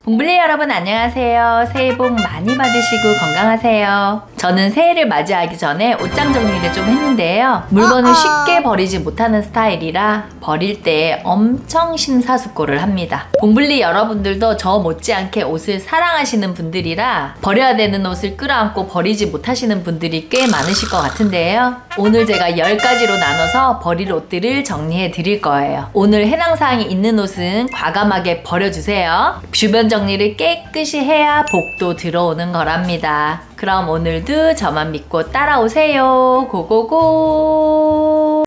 봉블리 여러분 안녕하세요. 새해 복 많이 받으시고 건강하세요. 저는 새해를 맞이하기 전에 옷장 정리를 좀 했는데요. 물건을 쉽게 버리지 못하는 스타일이라 버릴 때 엄청 심사숙고를 합니다. 봉블리 여러분들도 저 못지않게 옷을 사랑하시는 분들이라 버려야 되는 옷을 끌어안고 버리지 못하시는 분들이 꽤 많으실 것 같은데요. 오늘 제가 10가지로 나눠서 버릴 옷들을 정리해 드릴 거예요. 오늘 해당사항이 있는 옷은 과감하게 버려주세요. 주변 정리를 깨끗이 해야 복도 들어오는 거랍니다. 그럼 오늘도 저만 믿고 따라오세요. 고고고!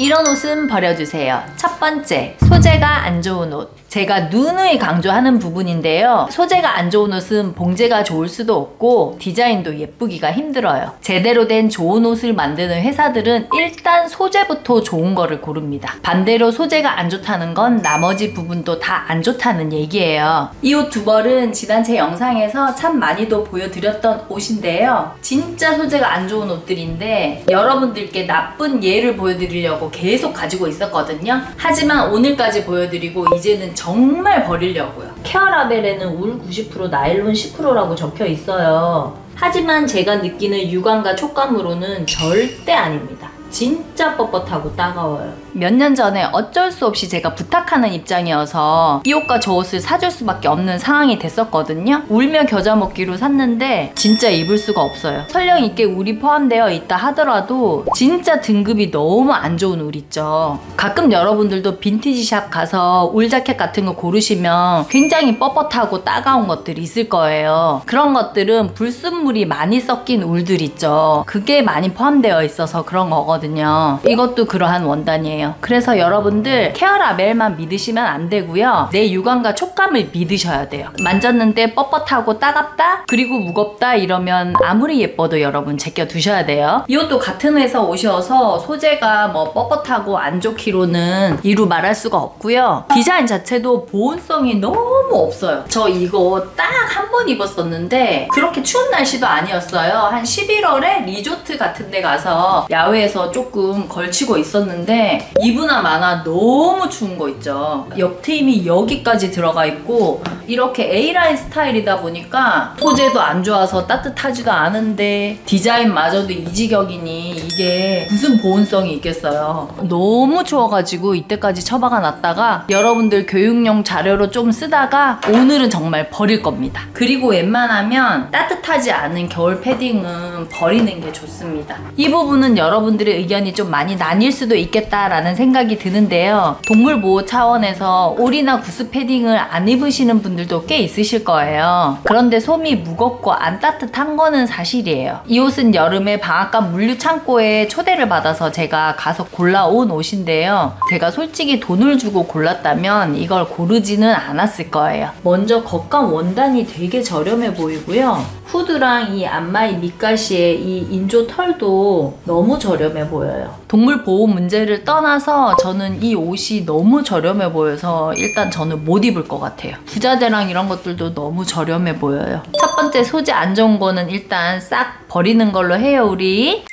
이런 옷은 버려주세요. 첫 번째, 소재가 안 좋은 옷. 제가 누누이 강조하는 부분인데요. 소재가 안 좋은 옷은 봉제가 좋을 수도 없고 디자인도 예쁘기가 힘들어요. 제대로 된 좋은 옷을 만드는 회사들은 일단 소재부터 좋은 거를 고릅니다. 반대로 소재가 안 좋다는 건 나머지 부분도 다 안 좋다는 얘기예요. 이 옷 두 벌은 지난 제 영상에서 참 많이도 보여드렸던 옷인데요. 진짜 소재가 안 좋은 옷들인데 여러분들께 나쁜 예를 보여드리려고 계속 가지고 있었거든요. 하지만 오늘까지 보여드리고 이제는 정말 버리려고요. 케어라벨에는 울 90%, 나일론 10%라고 적혀 있어요. 하지만 제가 느끼는 유감과 촉감으로는 절대 아닙니다. 진짜 뻣뻣하고 따가워요. 몇 년 전에 어쩔 수 없이 제가 부탁하는 입장이어서 이 옷과 저 옷을 사줄 수밖에 없는 상황이 됐었거든요. 울며 겨자 먹기로 샀는데 진짜 입을 수가 없어요. 설령 이게 울이 포함되어 있다 하더라도 진짜 등급이 너무 안 좋은 울 있죠. 가끔 여러분들도 빈티지샵 가서 울 자켓 같은 거 고르시면 굉장히 뻣뻣하고 따가운 것들이 있을 거예요. 그런 것들은 불순물이 많이 섞인 울들 있죠. 그게 많이 포함되어 있어서 그런 거거든요. 이것도 그러한 원단이에요. 그래서 여러분들 케어라벨만 믿으시면 안 되고요. 내 유감과 촉감을 믿으셔야 돼요. 만졌는데 뻣뻣하고 따갑다? 그리고 무겁다? 이러면 아무리 예뻐도 여러분 제껴 두셔야 돼요. 이것도 같은 회사 옷이어서 소재가 뭐 뻣뻣하고 안 좋기로는 이루 말할 수가 없고요. 디자인 자체도 보온성이 너무 없어요. 저 이거 딱 한 번 입었었는데 그렇게 추운 날씨도 아니었어요. 한 11월에 리조트 같은 데 가서 야외에서 조금 걸치고 있었는데 이브나 마나 너무 추운 거 있죠. 옆트임이 여기까지 들어가 있고 이렇게 A라인 스타일이다 보니까 소재도 안 좋아서 따뜻하지도 않은데 디자인마저도 이 지경이니 이게 무슨 보온성이 있겠어요. 너무 추워가지고 이때까지 처박아 놨다가 여러분들 교육용 자료로 좀 쓰다가 오늘은 정말 버릴 겁니다. 그리고 웬만하면 따뜻하지 않은 겨울 패딩은 버리는 게 좋습니다. 이 부분은 여러분들의 의견이 좀 많이 나뉠 수도 있겠다라는 생각이 드는데요. 동물보호 차원에서 올이나 구스 패딩을 안 입으시는 분들도 꽤 있으실 거예요. 그런데 솜이 무겁고 안 따뜻한 거는 사실이에요. 이 옷은 여름에 방앗간 물류 창고에 초대를 받아서 제가 가서 골라온 옷인데요. 제가 솔직히 돈을 주고 골랐다면 이걸 고르지는 않았을 거예요. 먼저 겉감 원단이 되게 저렴해 보이고요. 후드랑 이 안마이 밑가시의 이 인조 털도 너무 저렴해 보여요. 동물 보호 문제를 떠나서 저는 이 옷이 너무 저렴해 보여서 일단 저는 못 입을 것 같아요. 부자재랑 이런 것들도 너무 저렴해 보여요. 첫 번째 소재 안 좋은 거는 일단 싹 버리는 걸로 해요, 우리.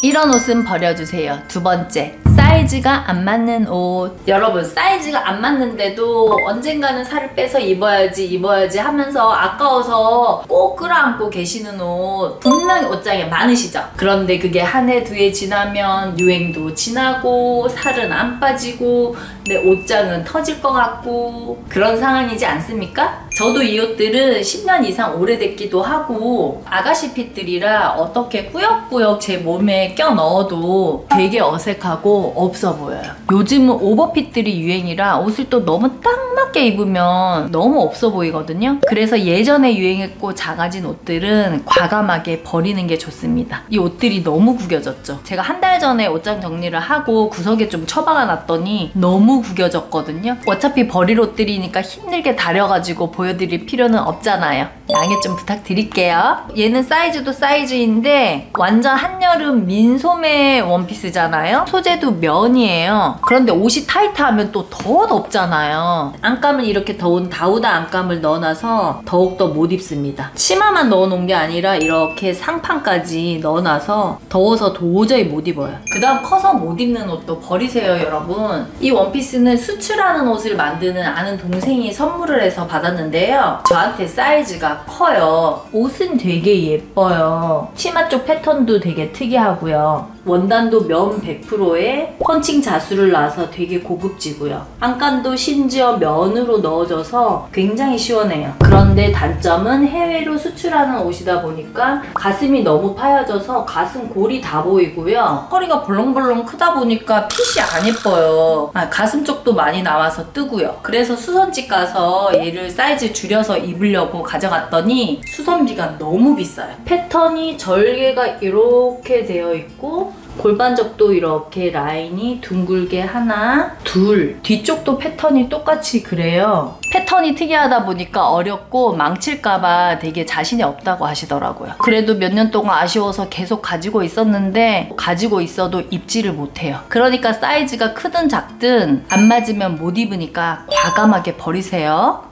이런 옷은 버려주세요. 두 번째, 사이즈가 안 맞는 옷. 여러분, 사이즈가 안 맞는데도 언젠가는 살을 빼서 입어야지 하면서 아까워서 꼭 끌어안고 계시는 옷 분명히 옷장에 많으시죠? 그런데 그게 한 해, 두 해 지나면 유행도 지나고 살은 안 빠지고 내 옷장은 터질 것 같고 그런 상황이지 않습니까? 저도 이 옷들은 10년 이상 오래됐기도 하고 아가씨 핏들이라 어떻게 꾸역꾸역 제 몸에 껴 넣어도 되게 어색하고 없어 보여요. 요즘은 오버핏들이 유행이라 옷을 또 너무 딱 맞게 입으면 너무 없어 보이거든요. 그래서 예전에 유행했고 작아진 옷들은 과감하게 버리는 게 좋습니다. 이 옷들이 너무 구겨졌죠. 제가 한 달 전에 옷장 정리를 하고 구석에 좀 처박아 놨더니 너무 구겨졌거든요. 어차피 버릴 옷들이니까 힘들게 다려가지고 보여드릴 필요는 없잖아요. 양해 좀 부탁드릴게요. 얘는 사이즈도 사이즈인데 완전 한여름 민소매 원피스잖아요. 소재도 면이에요. 그런데 옷이 타이트하면 또 더 덥잖아요. 안감을 이렇게 더운 다우다 안감을 넣어놔서 더욱더 못 입습니다. 치마만 넣어놓은 게 아니라 이렇게 상판까지 넣어놔서 더워서 도저히 못 입어요. 그 다음 커서 못 입는 옷도 버리세요, 여러분. 이 원피스는 수출하는 옷을 만드는 아는 동생이 선물을 해서 받았는데요. 저한테 사이즈가 커요. 옷은 되게 예뻐요. 치마 쪽 패턴도 되게 특이하고요. 원단도 면 100%에 펀칭 자수를 놔서 되게 고급지고요. 안감도 심지어 면으로 넣어져서 굉장히 시원해요. 그런데 단점은 해외로 수출하는 옷이다 보니까 가슴이 너무 파여져서 가슴 골이 다 보이고요. 허리가 벌렁벌렁 크다 보니까 핏이 안 예뻐요. 가슴 쪽도 많이 나와서 뜨고요. 그래서 수선집 가서 얘를 사이즈 줄여서 입으려고 가져갔더니 수선비가 너무 비싸요. 패턴이 절개가 이렇게 되어 있고 골반적도 이렇게 라인이 둥글게 하나, 둘. 뒤쪽도 패턴이 똑같이 그래요. 패턴이 특이하다 보니까 어렵고 망칠까봐 되게 자신이 없다고 하시더라고요. 그래도 몇 년 동안 아쉬워서 계속 가지고 있었는데 가지고 있어도 입지를 못해요. 그러니까 사이즈가 크든 작든 안 맞으면 못 입으니까 과감하게 버리세요.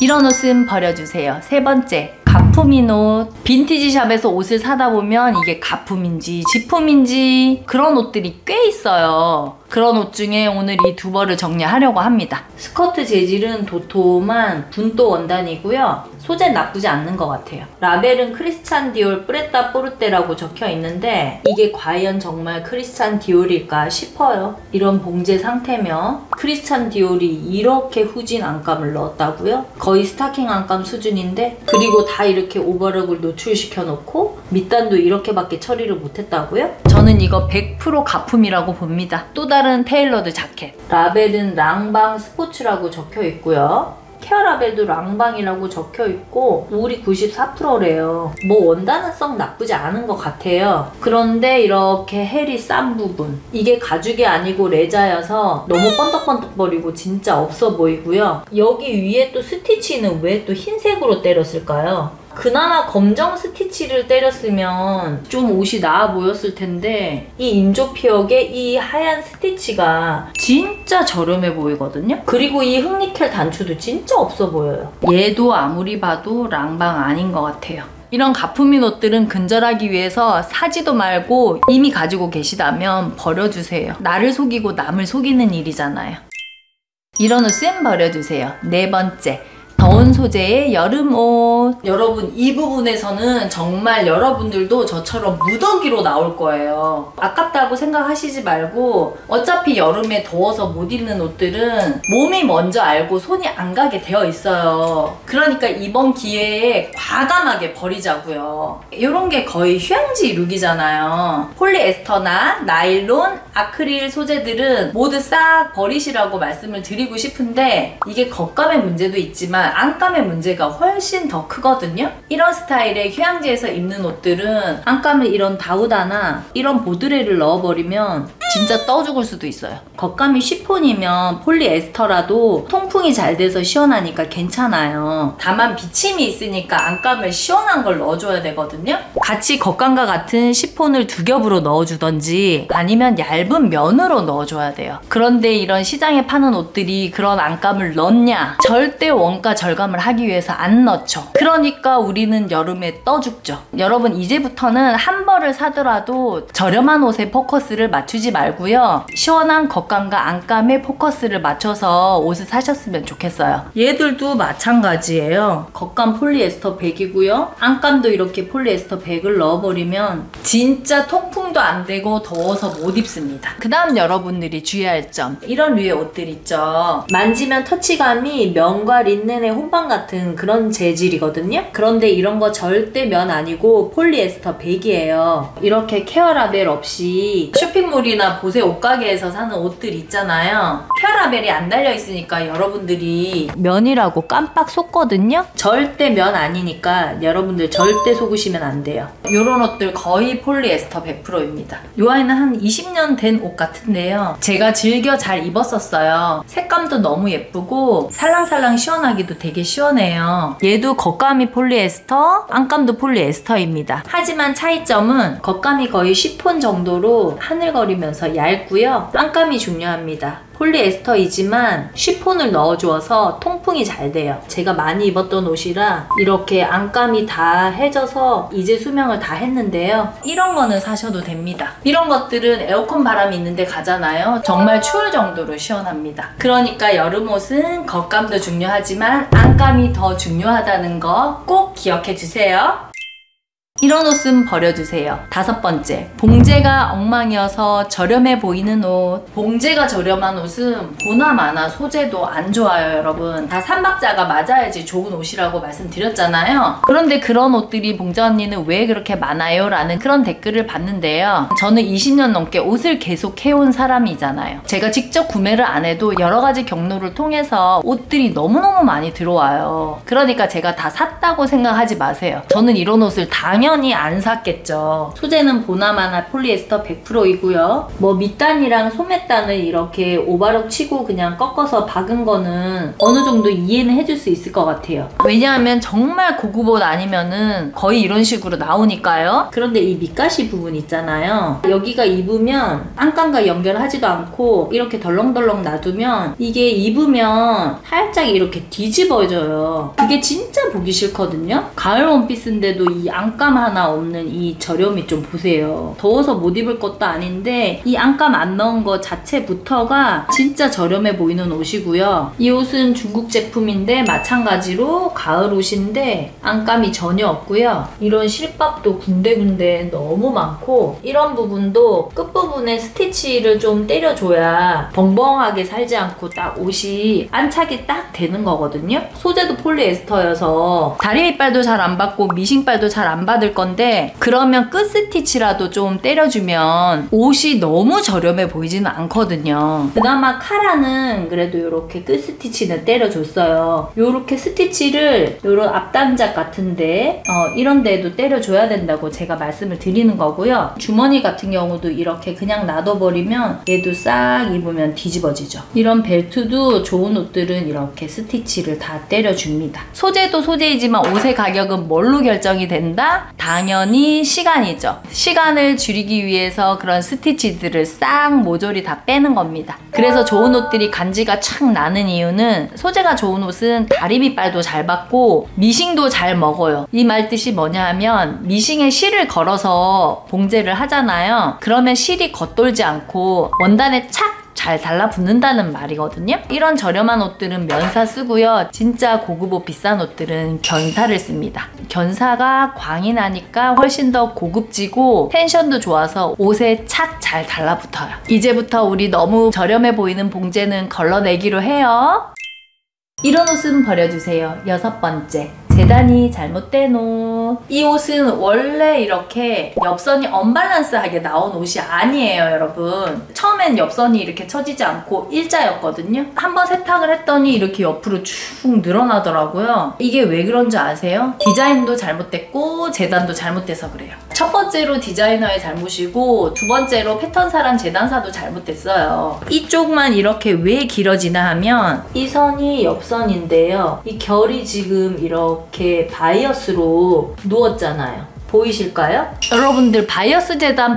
이런 옷은 버려주세요. 세 번째. 가품인 옷. 빈티지 샵에서 옷을 사다 보면 이게 가품인지 지품인지 그런 옷들이 꽤 있어요. 그런 옷 중에 오늘 이 두 벌을 정리하려고 합니다. 스커트 재질은 도톰한 분도 원단이고요. 소재 나쁘지 않는 것 같아요. 라벨은 크리스찬 디올 프레타 포르테라고 적혀 있는데 이게 과연 정말 크리스찬 디올일까 싶어요. 이런 봉제 상태면 크리스찬 디올이 이렇게 후진 안감을 넣었다고요? 거의 스타킹 안감 수준인데 그리고 다 이렇게 오버력을 노출시켜 놓고 밑단도 이렇게밖에 처리를 못했다고요? 저는 이거 100% 가품이라고 봅니다. 또 다른 테일러드 자켓. 라벨은 랑방 스포츠라고 적혀 있고요. 케어 라벨도 랑방이라고 적혀 있고 울이 94%래요. 뭐 원단은 썩 나쁘지 않은 것 같아요. 그런데 이렇게 헬이 싼 부분, 이게 가죽이 아니고 레자여서 너무 번덕번덕거리고 진짜 없어 보이고요. 여기 위에 또 스티치는 왜 또 흰색으로 때렸을까요? 그나마 검정 스티치를 때렸으면 좀 옷이 나아 보였을 텐데 이 인조피혁의 이 하얀 스티치가 진짜 저렴해 보이거든요. 그리고 이 흑니켈 단추도 진짜 없어 보여요. 얘도 아무리 봐도 랑방 아닌 것 같아요. 이런 가품인 옷들은 근절하기 위해서 사지도 말고 이미 가지고 계시다면 버려주세요. 나를 속이고 남을 속이는 일이잖아요. 이런 옷은 버려주세요. 네 번째. 더운 소재의 여름옷. 여러분, 이 부분에서는 정말 여러분들도 저처럼 무더기로 나올 거예요. 아깝다고 생각하시지 말고 어차피 여름에 더워서 못 입는 옷들은 몸이 먼저 알고 손이 안 가게 되어 있어요. 그러니까 이번 기회에 과감하게 버리자고요. 이런 게 거의 휴양지 룩이잖아요. 폴리에스터나 나일론, 아크릴 소재들은 모두 싹 버리시라고 말씀을 드리고 싶은데 이게 겉감의 문제도 있지만 안감의 문제가 훨씬 더 크거든요. 이런 스타일의 휴양지에서 입는 옷들은 안감을 이런 다우다나 이런 보드레를 넣어버리면 진짜 떠 죽을 수도 있어요. 겉감이 쉬폰이면 폴리에스터라도 통풍이 잘 돼서 시원하니까 괜찮아요. 다만 비침이 있으니까 안감을 시원한 걸 넣어줘야 되거든요. 같이 겉감과 같은 쉬폰을 두 겹으로 넣어주던지 아니면 얇은 면으로 넣어줘야 돼요. 그런데 이런 시장에 파는 옷들이 그런 안감을 넣냐? 절대 원가 절감을 하기 위해서 안 넣죠. 그러니까 우리는 여름에 떠 죽죠. 여러분, 이제부터는 한 벌을 사더라도 저렴한 옷에 포커스를 맞추지 말고요. 시원한 겉감과 안감에 포커스를 맞춰서 옷을 사셨으면 좋겠어요. 얘들도 마찬가지예요. 겉감 폴리에스터 100이고요. 안감도 이렇게 폴리에스터 100을 넣어버리면 진짜 통풍도 안 되고 더워서 못 입습니다. 그 다음 여러분들이 주의할 점. 이런 류의 옷들 있죠. 만지면 터치감이 면과 린넨의 혼방 같은 그런 재질이거든요. 그런데 이런 거 절대 면 아니고 폴리에스터 100이에요. 이렇게 케어 라벨 없이 쇼핑몰이나 보세 옷가게에서 사는 옷들 있잖아요. 케어 라벨이 안 달려있으니까 여러분들이 면이라고 깜빡 속거든요. 절대 면 아니니까 여러분들 절대 속으시면 안 돼요. 이런 옷들 거의 폴리에스터 100%입니다. 이 아이는 한 20년 된 옷 같은데요. 제가 즐겨 잘 입었었어요. 색감도 너무 예쁘고 살랑살랑 시원하기도 바르기도 되게 시원해요. 얘도 겉감이 폴리에스터, 안감도 폴리에스터입니다. 하지만 차이점은 겉감이 거의 쉬폰 정도로 하늘거리면서 얇고요. 안감이 중요합니다. 폴리에스터이지만 쉬폰을 넣어주어서 통풍이 잘 돼요. 제가 많이 입었던 옷이라 이렇게 안감이 다 해져서 이제 수명을 다 했는데요. 이런 거는 사셔도 됩니다. 이런 것들은 에어컨 바람이 있는데 가잖아요. 정말 추울 정도로 시원합니다. 그러니까 여름 옷은 겉감도 중요하지만 안감이 더 중요하다는 거 꼭 기억해 주세요. 이런 옷은 버려주세요. 5번째, 봉제가 엉망이어서 저렴해 보이는 옷. 봉제가 저렴한 옷은 보나마나 소재도 안 좋아요, 여러분. 다 삼박자가 맞아야지 좋은 옷이라고 말씀드렸잖아요. 그런데 그런 옷들이 봉제 언니는 왜 그렇게 많아요? 라는 그런 댓글을 봤는데요. 저는 20년 넘게 옷을 계속 해온 사람이잖아요. 제가 직접 구매를 안 해도 여러 가지 경로를 통해서 옷들이 너무너무 많이 들어와요. 그러니까 제가 다 샀다고 생각하지 마세요. 저는 이런 옷을 당연히 안 샀겠죠. 소재는 보나마나 폴리에스터 100%이고요. 뭐 밑단이랑 소매단을 이렇게 오바로 치고 그냥 꺾어서 박은 거는 어느 정도 이해는 해줄 수 있을 것 같아요. 왜냐하면 정말 고급 옷 아니면은 거의 이런 식으로 나오니까요. 그런데 이 밑가시 부분 있잖아요. 여기가 입으면 안감과 연결하지도 않고 이렇게 덜렁덜렁 놔두면 이게 입으면 살짝 이렇게 뒤집어져요. 그게 진짜 보기 싫거든요. 가을 원피스인데도 이 안감 하나 없는 이 저렴이 좀 보세요. 더워서 못 입을 것도 아닌데 이 안감 안 넣은 거 자체부터가 진짜 저렴해 보이는 옷이고요. 이 옷은 중국 제품인데 마찬가지로 가을 옷인데 안감이 전혀 없고요. 이런 실밥도 군데군데 너무 많고 이런 부분도 끝부분에 스티치를 좀 때려줘야 벙벙하게 살지 않고 딱 옷이 안착이 딱 되는 거거든요. 소재도 폴리에스터여서 다리 밑발도 잘 안 받고 미싱발도 잘 안 받을 건데 그러면 끝 스티치라도 좀 때려주면 옷이 너무 저렴해 보이지는 않거든요. 그나마 카라는 그래도 이렇게 끝 스티치는 때려줬어요. 이렇게 스티치를 이런 앞단작 같은데 이런 데도 때려줘야 된다고 제가 말씀을 드리는 거고요. 주머니 같은 경우도 이렇게 그냥 놔둬버리면 얘도 싹 입으면 뒤집어지죠. 이런 벨트도 좋은 옷들은 이렇게 스티치를 다 때려줍니다. 소재도 소재이지만 옷의 가격은 뭘로 결정이 된다? 당연히 시간이죠. 시간을 줄이기 위해서 그런 스티치들을 싹 모조리 다 빼는 겁니다. 그래서 좋은 옷들이 간지가 착 나는 이유는 소재가 좋은 옷은 다리 밑발도 잘 받고 미싱도 잘 먹어요. 이 말 뜻이 뭐냐 하면 미싱에 실을 걸어서 봉제를 하잖아요. 그러면 실이 겉돌지 않고 원단에 착 잘 달라붙는다는 말이거든요. 이런 저렴한 옷들은 면사 쓰고요. 진짜 고급 옷 비싼 옷들은 견사를 씁니다. 견사가 광이 나니까 훨씬 더 고급지고 텐션도 좋아서 옷에 착 잘 달라붙어요. 이제부터 우리 너무 저렴해 보이는 봉제는 걸러내기로 해요. 이런 옷은 버려주세요. 6번째. 재단이 잘못된 옷. 이 옷은 원래 이렇게 옆선이 언밸런스하게 나온 옷이 아니에요, 여러분. 처음엔 옆선이 이렇게 처지지 않고 일자였거든요. 한번 세탁을 했더니 이렇게 옆으로 쭉 늘어나더라고요. 이게 왜 그런지 아세요? 디자인도 잘못됐고 재단도 잘못돼서 그래요. 첫 번째로 디자이너의 잘못이고 두 번째로 패턴사랑 재단사도 잘못됐어요. 이쪽만 이렇게 왜 길어지나 하면 이 선이 옆선인데요. 이 결이 지금 이렇게 바이어스로 누웠잖아요. 보이실까요? 여러분들 바이어스 재단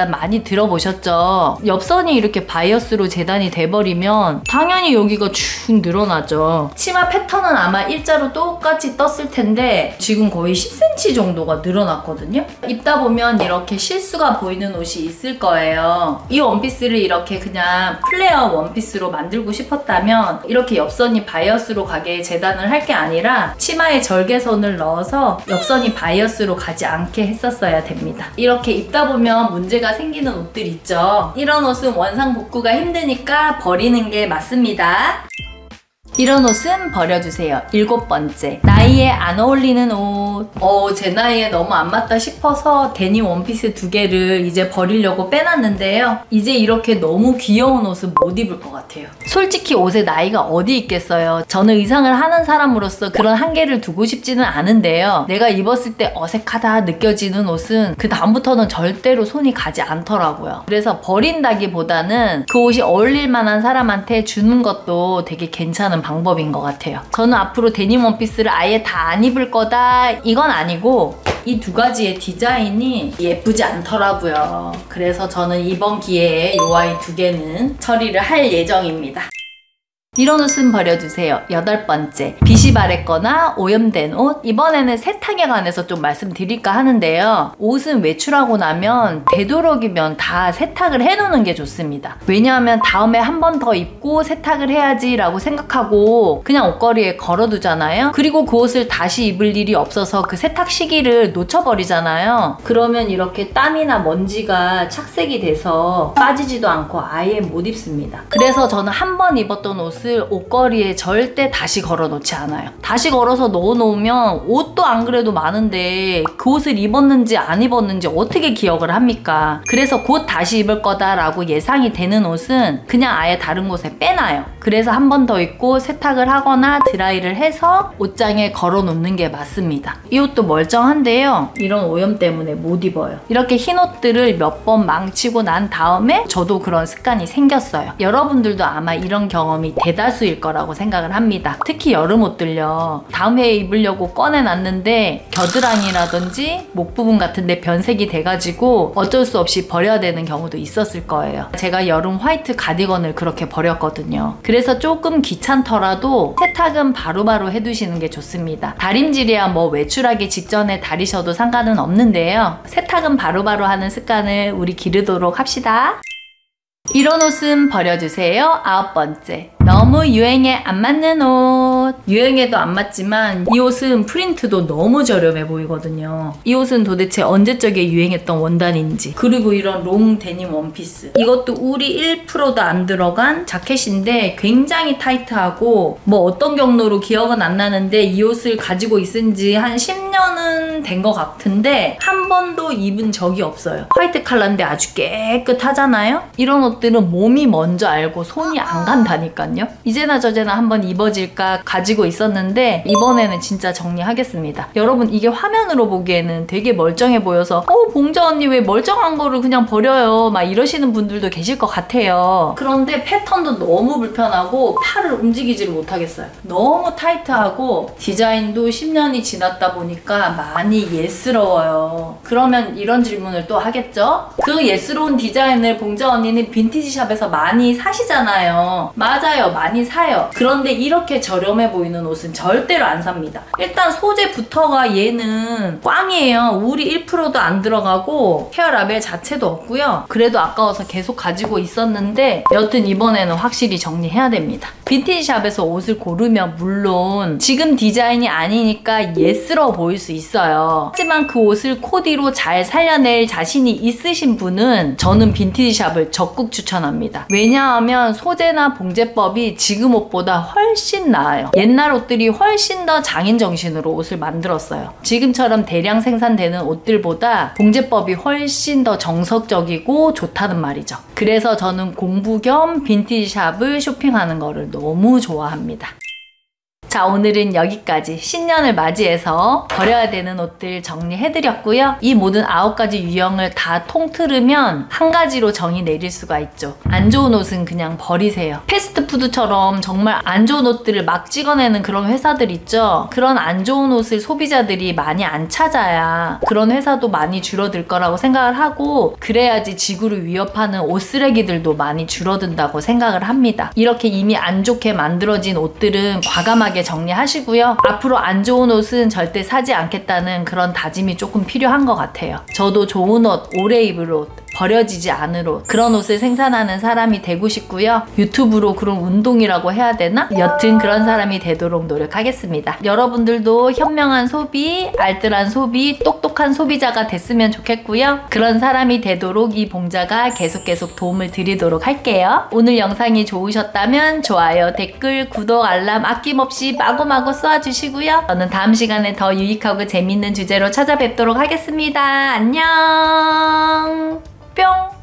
많이 들어보셨죠? 옆선이 이렇게 바이어스로 재단이 돼버리면 당연히 여기가 쭉 늘어나죠. 치마 패턴은 아마 일자로 똑같이 떴을 텐데 지금 거의 10cm 정도가 늘어났거든요. 입다 보면 이렇게 실수가 보이는 옷이 있을 거예요. 이 원피스를 이렇게 그냥 플레어 원피스로 만들고 싶었다면 이렇게 옆선이 바이어스로 가게 재단을 할 게 아니라 치마에 절개선을 넣어서 옆선이 바이어스로 가지 않게 했었어야 됩니다. 이렇게 입다 보면 문제가 생기는 옷들 있죠. 이런 옷은 원상복구가 힘드니까 버리는 게 맞습니다. 이런 옷은 버려주세요. 7번째. 나이에 안 어울리는 옷. 제 나이에 너무 안 맞다 싶어서 데님 원피스 2개를 이제 버리려고 빼놨는데요. 이제 이렇게 너무 귀여운 옷은 못 입을 것 같아요. 솔직히 옷에 나이가 어디 있겠어요. 저는 의상을 하는 사람으로서 그런 한계를 두고 싶지는 않은데요. 내가 입었을 때 어색하다 느껴지는 옷은 그 다음부터는 절대로 손이 가지 않더라고요. 그래서 버린다기보다는 그 옷이 어울릴 만한 사람한테 주는 것도 되게 괜찮은 방법인 것 같아요. 저는 앞으로 데님 원피스를 아예 다 안 입을 거다 이건 아니고 이 두 가지의 디자인이 예쁘지 않더라고요. 그래서 저는 이번 기회에 이 아이 두 개는 처리를 할 예정입니다. 이런 옷은 버려주세요. 8번째, 빛이 바랬거나 오염된 옷. 이번에는 세탁에 관해서 좀 말씀드릴까 하는데요. 옷은 외출하고 나면 되도록이면 다 세탁을 해놓는 게 좋습니다. 왜냐하면 다음에 한 번 더 입고 세탁을 해야지 라고 생각하고 그냥 옷걸이에 걸어두잖아요. 그리고 그 옷을 다시 입을 일이 없어서 그 세탁 시기를 놓쳐버리잖아요. 그러면 이렇게 땀이나 먼지가 착색이 돼서 빠지지도 않고 아예 못 입습니다. 그래서 저는 한 번 입었던 옷을 옷걸이에 절대 다시 걸어 놓지 않아요. 다시 걸어서 넣어 놓으면 옷도 안 그래도 많은데 그 옷을 입었는지 안 입었는지 어떻게 기억을 합니까? 그래서 곧 다시 입을 거다라고 예상이 되는 옷은 그냥 아예 다른 곳에 빼놔요. 그래서 한 번 더 입고 세탁을 하거나 드라이를 해서 옷장에 걸어 놓는 게 맞습니다. 이 옷도 멀쩡한데요. 이런 오염 때문에 못 입어요. 이렇게 흰 옷들을 몇 번 망치고 난 다음에 저도 그런 습관이 생겼어요. 여러분들도 아마 이런 경험이 대다수일 거라고 생각을 합니다. 특히 여름 옷들요. 다음 해에 입으려고 꺼내놨는데 겨드랑이라든지 목 부분 같은데 변색이 돼가지고 어쩔 수 없이 버려야 되는 경우도 있었을 거예요. 제가 여름 화이트 가디건을 그렇게 버렸거든요. 그래서 조금 귀찮더라도 세탁은 바로바로 해두시는 게 좋습니다. 다림질이야 뭐 외출하기 직전에 다리셔도 상관은 없는데요. 세탁은 바로바로 하는 습관을 우리 기르도록 합시다. 이런 옷은 버려주세요. 9번째, 너무 유행에 안 맞는 옷. 유행에도 안 맞지만 이 옷은 프린트도 너무 저렴해 보이거든요. 이 옷은 도대체 언제적에 유행했던 원단인지. 그리고 이런 롱 데님 원피스, 이것도 울이 1%도 안 들어간 자켓인데 굉장히 타이트하고 뭐 어떤 경로로 기억은 안 나는데 이 옷을 가지고 있은 지 한 10년은 된 것 같은데 한 번도 입은 적이 없어요. 화이트 컬러인데 아주 깨끗하잖아요. 이런 옷들은 몸이 먼저 알고 손이 안 간다니까요. 이제나 저제나 한번 입어질까 가지고 있었는데 이번에는 진짜 정리하겠습니다. 여러분, 이게 화면으로 보기에는 되게 멀쩡해 보여서 봉자 언니 왜 멀쩡한 거를 그냥 버려요 막 이러시는 분들도 계실 것 같아요. 그런데 패턴도 너무 불편하고 팔을 움직이지를 못하겠어요. 너무 타이트하고 디자인도 10년이 지났다 보니까 많이 예스러워요. 그러면 이런 질문을 또 하겠죠? 그 예스러운 디자인을 봉자 언니는 빈티지 샵에서 많이 사시잖아요. 맞아요, 많이 사요. 그런데 이렇게 저렴해 보이는 옷은 절대로 안 삽니다. 일단 소재부터가 얘는 꽝이에요. 울이 1%도 안 들어가고 헤어 라벨 자체도 없고요. 그래도 아까워서 계속 가지고 있었는데 여튼 이번에는 확실히 정리해야 됩니다. 빈티지 샵에서 옷을 고르면 물론 지금 디자인이 아니니까 예스러워 보일 수 있어요. 하지만 그 옷을 코디로 잘 살려낼 자신이 있으신 분은 저는 빈티지 샵을 적극 추천합니다. 왜냐하면 소재나 봉제법이 지금 옷보다 훨씬 나아요. 옛날 옷들이 훨씬 더 장인 정신으로 옷을 만들었어요. 지금처럼 대량 생산되는 옷들보다 봉제법이 훨씬 더 정석적이고 좋다는 말이죠. 그래서 저는 공부 겸 빈티지 샵을 쇼핑하는 거를 너무 좋아합니다. 자, 오늘은 여기까지 신년을 맞이해서 버려야 되는 옷들 정리해드렸고요. 이 모든 9가지 유형을 다 통틀으면 한 가지로 정의 내릴 수가 있죠. 안 좋은 옷은 그냥 버리세요. 패스트푸드처럼 정말 안 좋은 옷들을 막 찍어내는 그런 회사들 있죠. 그런 안 좋은 옷을 소비자들이 많이 안 찾아야 그런 회사도 많이 줄어들 거라고 생각을 하고, 그래야지 지구를 위협하는 옷 쓰레기들도 많이 줄어든다고 생각을 합니다. 이렇게 이미 안 좋게 만들어진 옷들은 과감하게 정리하시고요. 앞으로 안 좋은 옷은 절대 사지 않겠다는 그런 다짐이 조금 필요한 것 같아요. 저도 좋은 옷, 오래 입을 옷, 버려지지 않을 옷, 그런 옷을 생산하는 사람이 되고 싶고요. 유튜브로 그런 운동이라고 해야 되나? 여튼 그런 사람이 되도록 노력하겠습니다. 여러분들도 현명한 소비, 알뜰한 소비, 똑똑한 소비자가 됐으면 좋겠고요. 그런 사람이 되도록 이 봉자가 계속 도움을 드리도록 할게요. 오늘 영상이 좋으셨다면 좋아요, 댓글, 구독, 알람 아낌없이 마구마구 쏘아주시고요. 저는 다음 시간에 더 유익하고 재밌는 주제로 찾아뵙도록 하겠습니다. 안녕! 뿅!